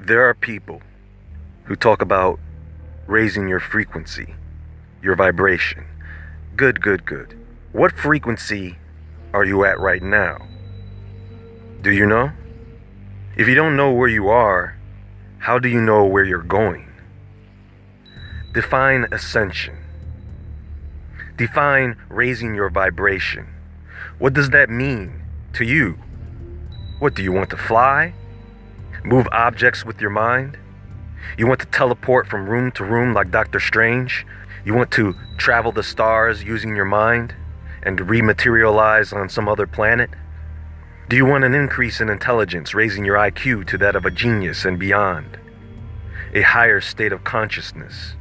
There are people who talk about raising your frequency, your vibration. Good, good, good. What frequency are you at right now? Do you know? If you don't know where you are, how do you know where you're going? Define ascension. Define raising your vibration. What does that mean to you? What, do you want to fly? Move objects with your mind? You want to teleport from room to room like Doctor Strange? You want to travel the stars using your mind and rematerialize on some other planet? Do you want an increase in intelligence, raising your IQ to that of a genius and beyond? A higher state of consciousness?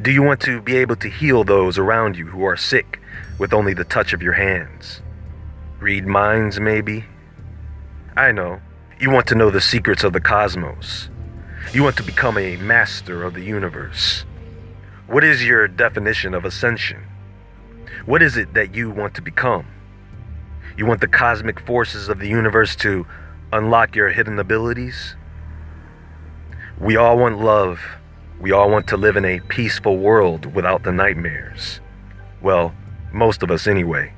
Do you want to be able to heal those around you who are sick with only the touch of your hands? Read minds, maybe? I know. You want to know the secrets of the cosmos. You want to become a master of the universe. What is your definition of ascension? What is it that you want to become? You want the cosmic forces of the universe to unlock your hidden abilities? We all want love. We all want to live in a peaceful world without the nightmares. Well, most of us anyway.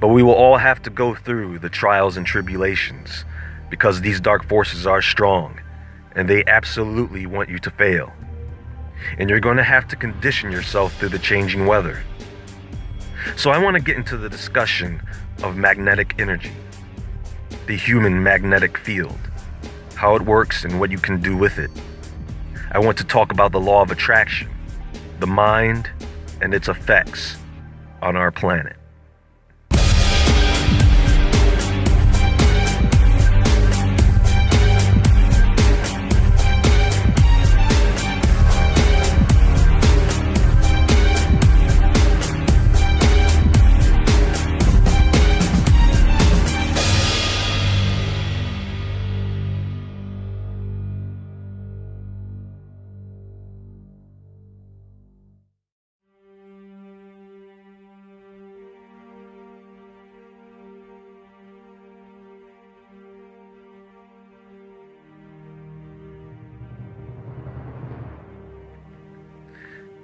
But we will all have to go through the trials and tribulations because these dark forces are strong and they absolutely want you to fail. And you're going to have to condition yourself through the changing weather. So I want to get into the discussion of magnetic energy, the human magnetic field, how it works and what you can do with it. I want to talk about the law of attraction, the mind, and its effects on our planet.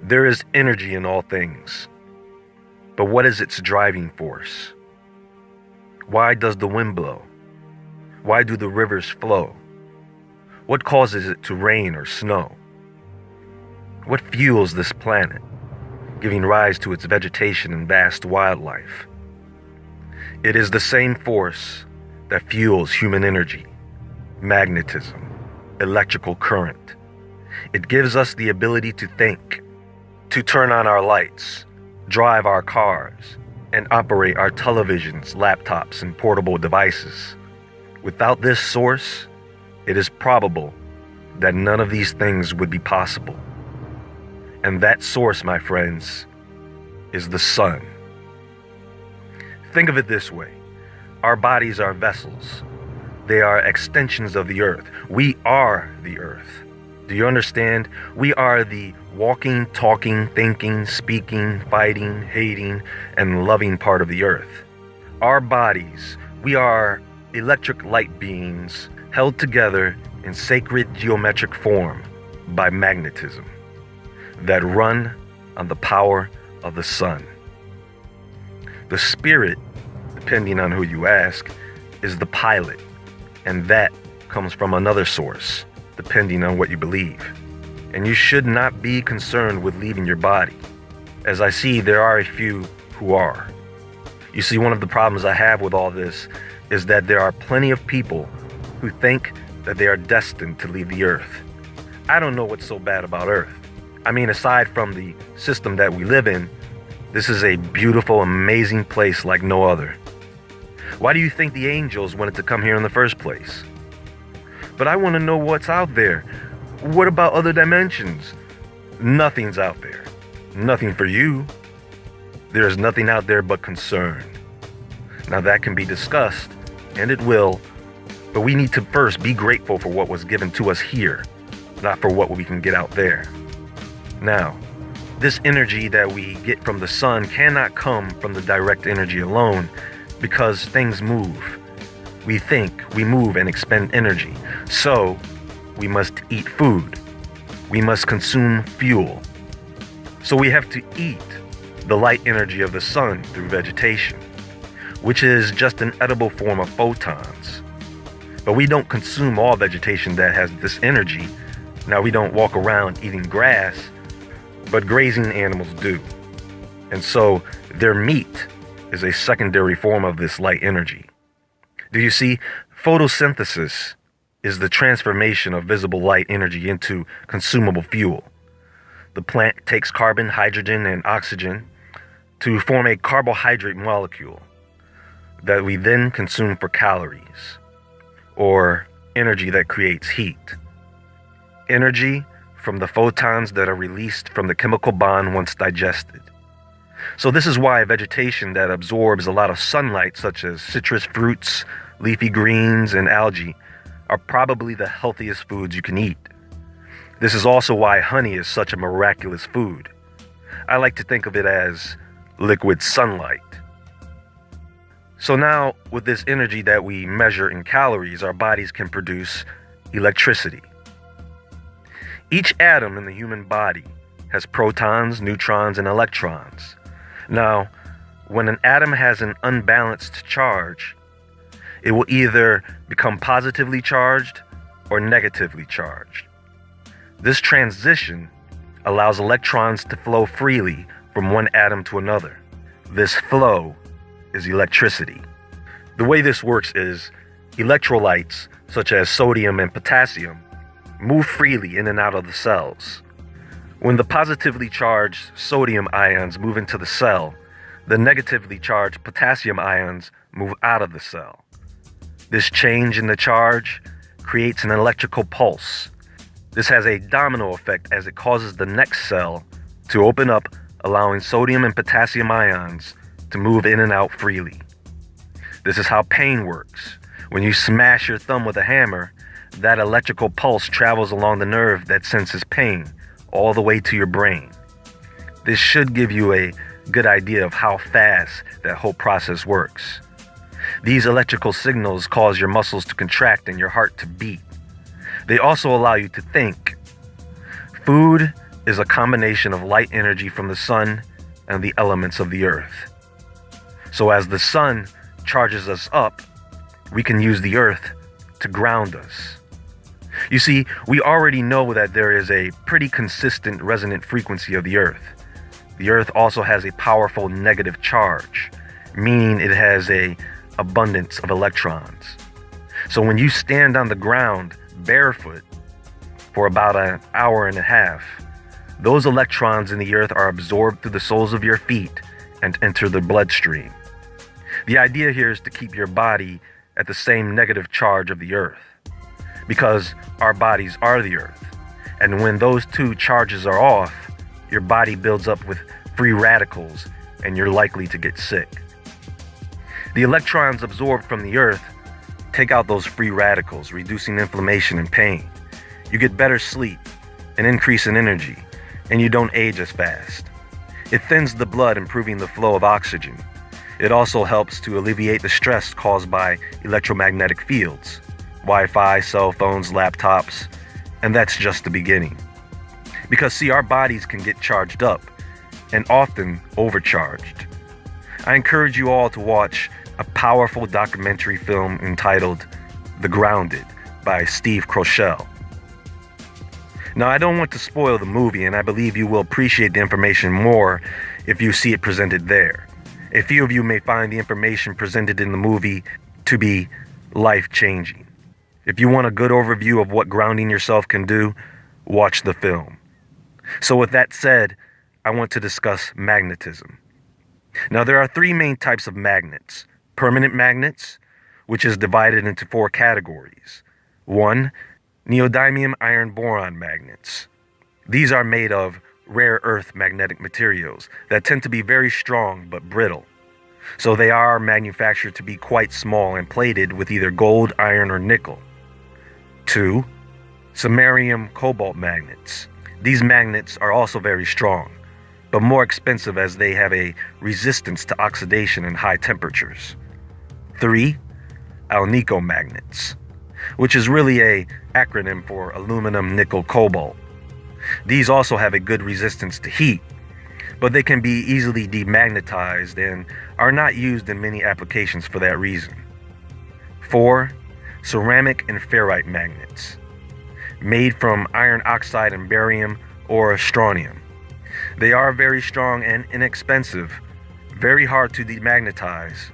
There is energy in all things, but what is its driving force? Why does the wind blow? Why do the rivers flow? What causes it to rain or snow? What fuels this planet, giving rise to its vegetation and vast wildlife? It is the same force that fuels human energy, magnetism, electrical current. It gives us the ability to think, to turn on our lights, drive our cars, and operate our televisions, laptops, and portable devices. Without this source, it is probable that none of these things would be possible. And that source, my friends, is the sun. Think of it this way. Our bodies are vessels. They are extensions of the earth. We are the earth. Do you understand? We are the walking, talking, thinking, speaking, fighting, hating, and loving part of the earth. Our bodies, we are electric light beings held together in sacred geometric form by magnetism that run on the power of the sun. The spirit, depending on who you ask, is the pilot, and that comes from another source, depending on what you believe. And you should not be concerned with leaving your body, as I see there are a few who are. You see, one of the problems I have with all this is that there are plenty of people who think that they are destined to leave the earth. I don't know what's so bad about Earth. I mean, aside from the system that we live in, this is a beautiful, amazing place like no other. Why do you think the angels wanted to come here in the first place? But I want to know what's out there. What about other dimensions? Nothing's out there. Nothing for you. There's nothing out there but concern. Now that can be discussed, and it will, but we need to first be grateful for what was given to us here, not for what we can get out there. Now, this energy that we get from the sun cannot come from the direct energy alone, because things move. We think, we move, and expend energy. So, we must eat food. We must consume fuel. So we have to eat the light energy of the sun through vegetation, which is just an edible form of photons. But we don't consume all vegetation that has this energy. Now, we don't walk around eating grass, but grazing animals do. And so their meat is a secondary form of this light energy. Do you see? Photosynthesis is the transformation of visible light energy into consumable fuel. The plant takes carbon, hydrogen, and oxygen to form a carbohydrate molecule that we then consume for calories, or energy that creates heat. Energy from the photons that are released from the chemical bond once digested. So this is why vegetation that absorbs a lot of sunlight, such as citrus fruits, leafy greens, and algae, are probably the healthiest foods you can eat. This is also why honey is such a miraculous food. I like to think of it as liquid sunlight. So now, with this energy that we measure in calories, our bodies can produce electricity. Each atom in the human body has protons, neutrons, and electrons. Now, when an atom has an unbalanced charge, it will either become positively charged or negatively charged. This transition allows electrons to flow freely from one atom to another. This flow is electricity. The way this works is electrolytes, such as sodium and potassium, move freely in and out of the cells. When the positively charged sodium ions move into the cell, the negatively charged potassium ions move out of the cell. This change in the charge creates an electrical pulse. This has a domino effect as it causes the next cell to open up, allowing sodium and potassium ions to move in and out freely. This is how pain works. When you smash your thumb with a hammer, that electrical pulse travels along the nerve that senses pain all the way to your brain. This should give you a good idea of how fast that whole process works. These electrical signals cause your muscles to contract and your heart to beat. They also allow you to think. Food is a combination of light energy from the sun and the elements of the earth. So as the sun charges us up, we can use the earth to ground us. You see, we already know that there is a pretty consistent resonant frequency of the earth. The earth also has a powerful negative charge, meaning it has an abundance of electrons. So when you stand on the ground barefoot for about an hour and a half, those electrons in the earth are absorbed through the soles of your feet and enter the bloodstream. The idea here is to keep your body at the same negative charge of the earth, because our bodies are the earth. And when those two charges are off, your body builds up with free radicals and you're likely to get sick. The electrons absorbed from the earth take out those free radicals, reducing inflammation and pain. You get better sleep, an increase in energy, and you don't age as fast. It thins the blood, improving the flow of oxygen. It also helps to alleviate the stress caused by electromagnetic fields, Wi-Fi, cell phones, laptops, and that's just the beginning. Because see, our bodies can get charged up and often overcharged. I encourage you all to watch a powerful documentary film entitled The Grounded by Steve Kroschel. Now, I don't want to spoil the movie, and I believe you will appreciate the information more if you see it presented there. A few of you may find the information presented in the movie to be life-changing. If you want a good overview of what grounding yourself can do, watch the film. So with that said, I want to discuss magnetism. Now, there are three main types of magnets. Permanent magnets, which is divided into four categories. 1. Neodymium iron boron magnets. These are made of rare earth magnetic materials that tend to be very strong but brittle. So they are manufactured to be quite small and plated with either gold, iron, or nickel. 2. Samarium cobalt magnets. These magnets are also very strong, but more expensive as they have a resistance to oxidation and high temperatures. 3. Alnico magnets. which is really a acronym for aluminum, nickel, cobalt. These also have a good resistance to heat, but they can be easily demagnetized and are not used in many applications for that reason. 4. Ceramic and ferrite magnets, made from iron oxide and barium or strontium. They are very strong and inexpensive, very hard to demagnetize,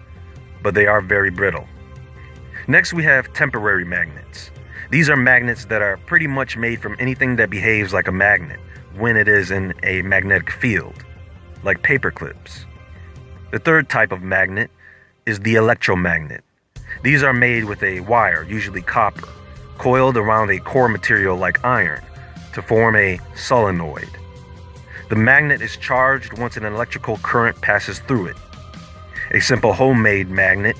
but they are very brittle. Next, we have temporary magnets. These are magnets that are pretty much made from anything that behaves like a magnet when it is in a magnetic field, like paper clips. The third type of magnet is the electromagnet. These are made with a wire, usually copper, coiled around a core material like iron to form a solenoid. The magnet is charged once an electrical current passes through it. A simple homemade magnet: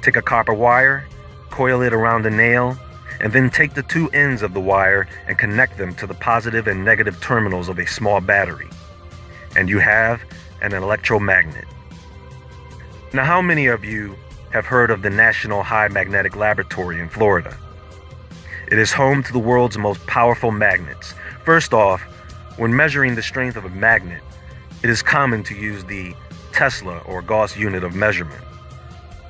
take a copper wire, coil it around a nail, and then take the two ends of the wire and connect them to the positive and negative terminals of a small battery. And you have an electromagnet. Now, how many of you have heard of the National High Magnetic Laboratory in Florida? It is home to the world's most powerful magnets. First off, when measuring the strength of a magnet, it is common to use the Tesla or Gauss unit of measurement.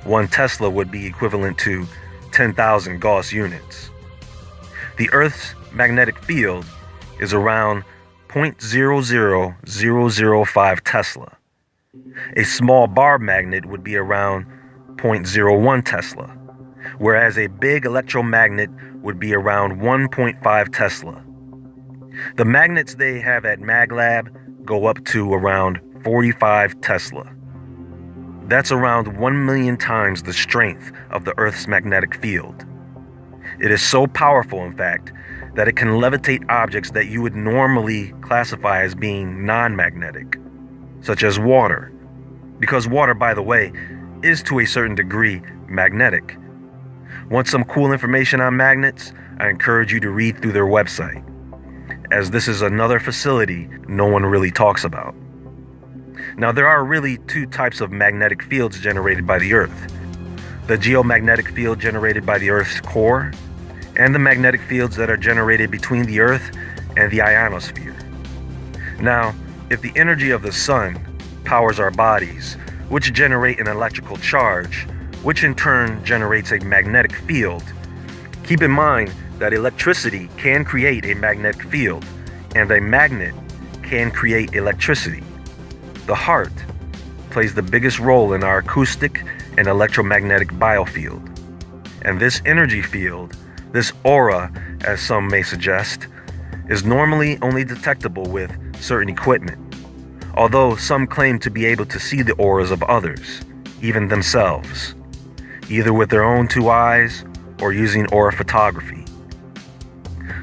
1 Tesla would be equivalent to 10,000 Gauss units. The Earth's magnetic field is around 0.00005 Tesla. A small bar magnet would be around 0.01 Tesla, whereas a big electromagnet would be around 1.5 Tesla. The magnets they have at MagLab go up to around 45 Tesla. That's around 1 million times the strength of the Earth's magnetic field. It is so powerful, in fact, that it can levitate objects that you would normally classify as being non-magnetic, such as water, because water, by the way, is to a certain degree magnetic. Want some cool information on magnets? I encourage you to read through their website, as this is another facility no one really talks about. Now, there are really 2 types of magnetic fields generated by the Earth: the geomagnetic field generated by the Earth's core, and the magnetic fields that are generated between the Earth and the ionosphere. Now, if the energy of the sun powers our bodies, which generate an electrical charge, which in turn generates a magnetic field, keep in mind that electricity can create a magnetic field, and a magnet can create electricity. The heart plays the biggest role in our acoustic and electromagnetic biofield. And this energy field, this aura, as some may suggest, is normally only detectable with certain equipment, although some claim to be able to see the auras of others, even themselves, either with their own 2 eyes or using aura photography.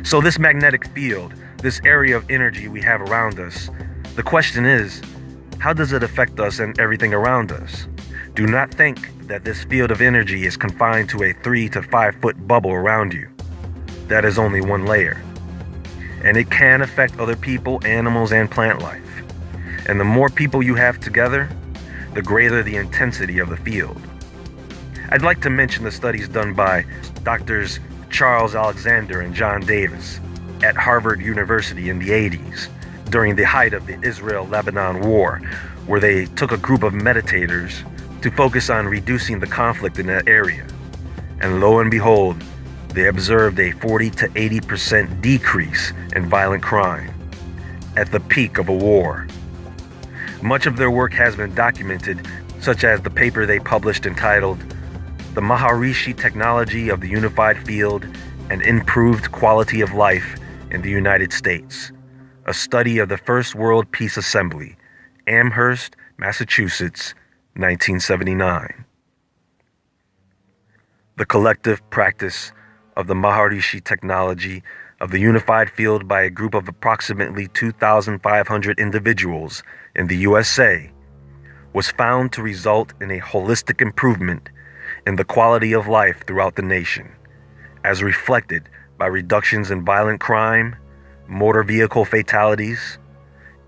So this magnetic field, this area of energy we have around us, the question is, how does it affect us and everything around us? Do not think that this field of energy is confined to a 3 to 5 foot bubble around you. That is only one layer. And it can affect other people, animals, and plant life. And the more people you have together, the greater the intensity of the field. I'd like to mention the studies done by Drs. Charles Alexander and John Davis at Harvard University in the 80s, during the height of the Israel-Lebanon war, where they took a group of meditators to focus on reducing the conflict in that area. And lo and behold, they observed a 40 to 80% decrease in violent crime at the peak of a war. Much of their work has been documented, such as the paper they published entitled "The Maharishi Technology of the Unified Field and Improved Quality of Life in the United States, a study of the First World Peace Assembly, Amherst, Massachusetts, 1979. The collective practice of the Maharishi technology of the unified field by a group of approximately 2,500 individuals in the USA was found to result in a holistic improvement in the quality of life throughout the nation, as reflected by reductions in violent crime, motor vehicle fatalities,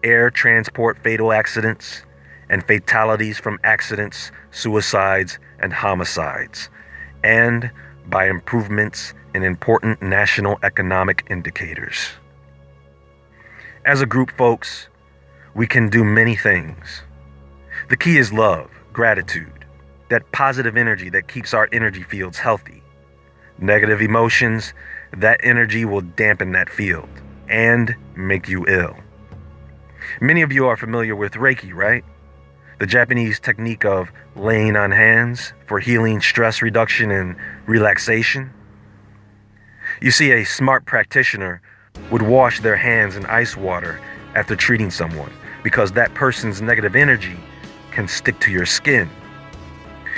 air transport fatal accidents, and fatalities from accidents, suicides, and homicides, and by improvements in important national economic indicators. As a group, folks, we can do many things. The key is love, gratitude, that positive energy that keeps our energy fields healthy. Negative emotions, that energy will dampen that field and make you ill. Many of you are familiar with Reiki, right? The Japanese technique of laying on hands for healing, stress reduction, and relaxation. You see, a smart practitioner would wash their hands in ice water after treating someone because that person's negative energy can stick to your skin.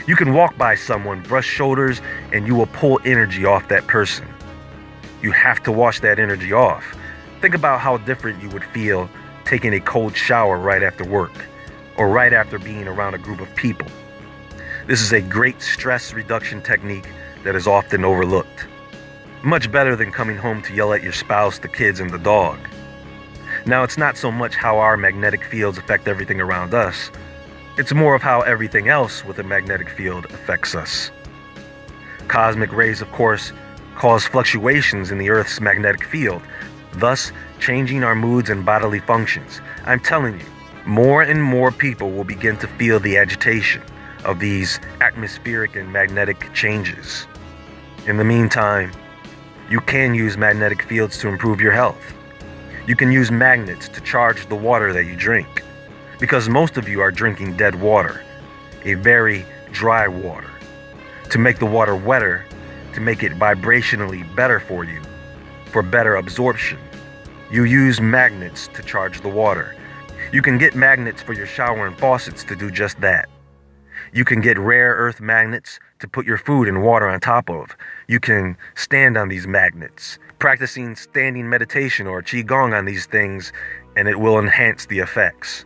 You can walk by someone, brush shoulders, and you will pull energy off that person. You have to wash that energy off. Think about how different you would feel taking a cold shower right after work or right after being around a group of people. This is a great stress reduction technique that is often overlooked. Much better than coming home to yell at your spouse, the kids, and the dog. Now, it's not so much how our magnetic fields affect everything around us. It's more of how everything else with a magnetic field affects us. Cosmic rays, of course, cause fluctuations in the Earth's magnetic field, thus changing our moods and bodily functions. I'm telling you, more and more people will begin to feel the agitation of these atmospheric and magnetic changes. In the meantime, you can use magnetic fields to improve your health. You can use magnets to charge the water that you drink, because most of you are drinking dead water, a very dry water. To make the water wetter, to make it vibrationally better for you, for better absorption, you use magnets to charge the water. You can get magnets for your shower and faucets to do just that. You can get rare earth magnets to put your food and water on top of. You can stand on these magnets, practicing standing meditation or qigong on these things, and it will enhance the effects.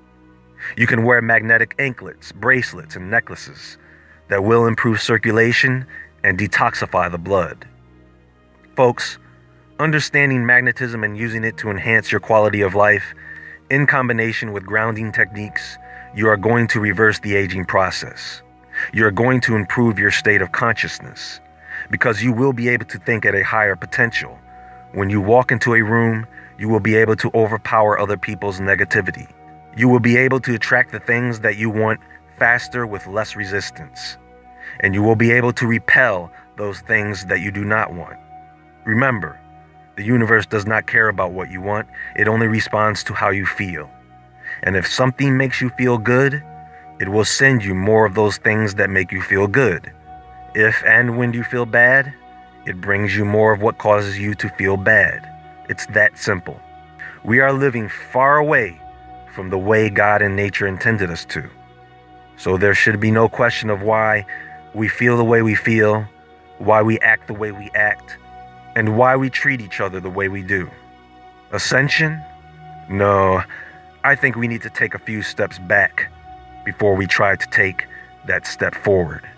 You can wear magnetic anklets, bracelets, and necklaces that will improve circulation and detoxify the blood. Folks, understanding magnetism and using it to enhance your quality of life, in combination with grounding techniques, you are going to reverse the aging process. You are going to improve your state of consciousness because you will be able to think at a higher potential. When you walk into a room, you will be able to overpower other people's negativity. You will be able to attract the things that you want faster with less resistance. And you will be able to repel those things that you do not want. Remember, the universe does not care about what you want. It only responds to how you feel. And if something makes you feel good, it will send you more of those things that make you feel good. If and when you feel bad, it brings you more of what causes you to feel bad. It's that simple. We are living far away from the way God and nature intended us to. So there should be no question of why we feel the way we feel, why we act the way we act, and why we treat each other the way we do. Ascension? No, I think we need to take a few steps back before we try to take that step forward.